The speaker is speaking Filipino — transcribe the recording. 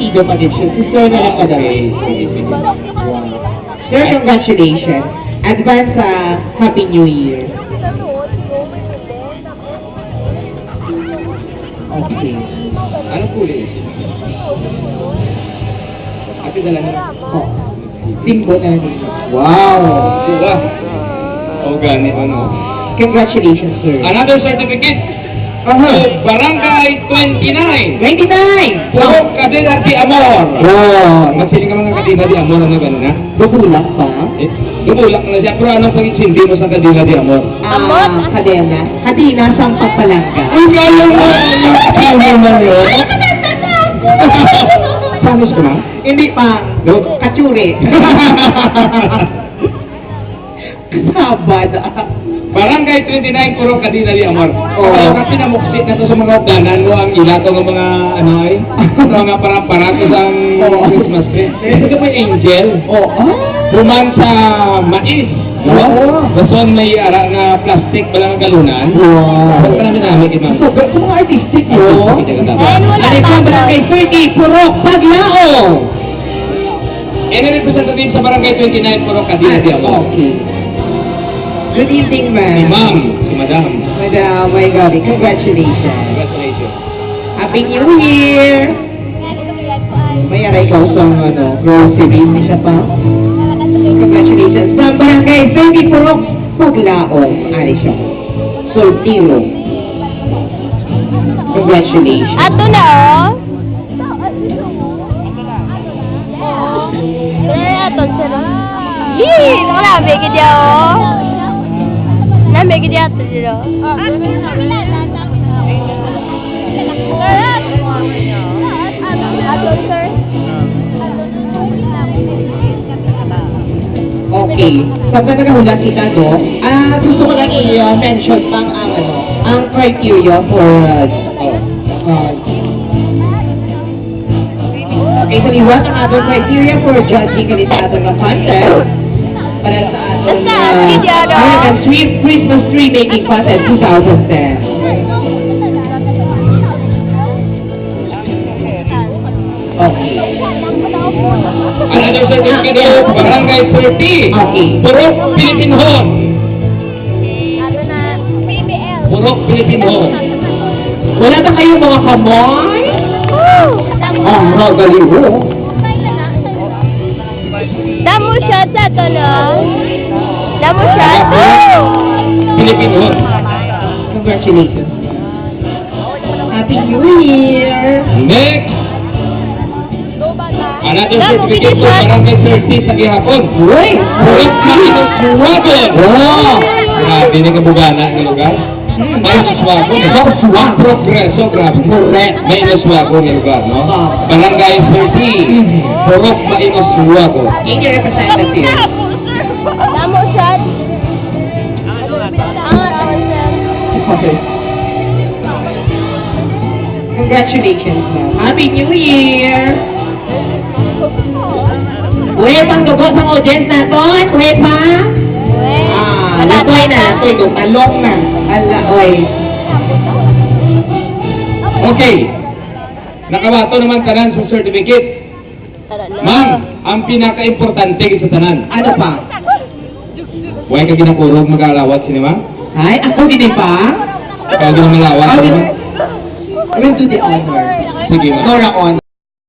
Bestido pa din siya. Si Sir na lang Okay. Sir, congratulations. Advance Happy New Year. Okay. Ano kulay? Ate dala na. Oh. Simbo na ninyo. Wow! Diba? O ganit ano. Congratulations, sir. Another certificate. Barangay 29. 29! Puro Cadena de Amor. Wow! Masiling ka mga Cadena de Amor, ano gano'n na? Bubulak pa? Dumulak na siya, pero anong pag-insindi mo sa Cadena de Amor? Kadena. Kadena, sampak pa lang ka. Ay, kaya mo! Kaya mo yun? Panos ko na? Hindi pa. No? Katsuri. Kasabad. Barangay 29, puro Cadena de Amor. Oo. Kaya kasi namuksit na to sa mga danan mo ang ilato ng mga ano ay, mga parang-parang isang Christmas tree. Ito may angel. Oh, Buman sa mais. No? Oo. Gason may ara na plastic pala ng galunan. Wow. Ba't pa namin namin, Imam? So, kung mga artistic mo, Ayun, ano po ang barangay 30, Purok, Paglao! And then representative sa Barangay 29, puro Cadena de Amor. Okay. Good evening, Si ma'am. Ma'am, si Madam. Madam, my God, congratulations. Congratulations. Happy New Year! May aray ka sa ano, grocery, may siya pa. Congratulations. Sa barangay 30 Purok, Paglao, ari siya. Soltiro. Congratulations. Ato na, oh. Ato, sir. Yee! Nakalami ka dyan, oh. Nami ka dyan, ato dyan, oh. Ato, sir. Okay. Pagka nakahula kita, no, gusto ko lang i-mention pang ang, ano, ang criteria for, okay, so iwan ang other criteria for judging ka sa ating contest para sa ating American Sweet Christmas Tree Making Contest 2010. Okay. Another certificate, Barangay 30. Okay. Purok Philippine Home. Ato na, PBL. Purok Philippine Home. Wala ba kayo mga kamoy? Ang magaliwo. Damo shot sa to, no? Damo shot. Philippine Home. Congratulations. Happy New Year! Next, another Damo, certificate bilis, for man. Barangay 30 sa Gihapon. Uy! Purok Marinos Wagon. Wow! Grabe na kabugana ng lugar. Marinos Wagon. Ang progreso, grabe. Correct. Marinos Wagon ng lugar, no? Barangay 30. Purok Marinos Wagon. Yung representative. Damo shot. Ato, sir. Okay. Congratulations, ma'am. Happy New Year! Uy, pang dugot ng audience natin. Uy, pa? Lakoy na. Lakoy ko. Talong na. Ala, oy. Okay. Nakabato naman tanan sa certificate. Ma'am, ang pinaka-importante sa tanan. Ano pa? Huwag ka ginakurog mag-alawat sinima? Ay, ako din pa? Ikaw din malawat I sinima? will do the honor. Sige, ma'am. Nora honor.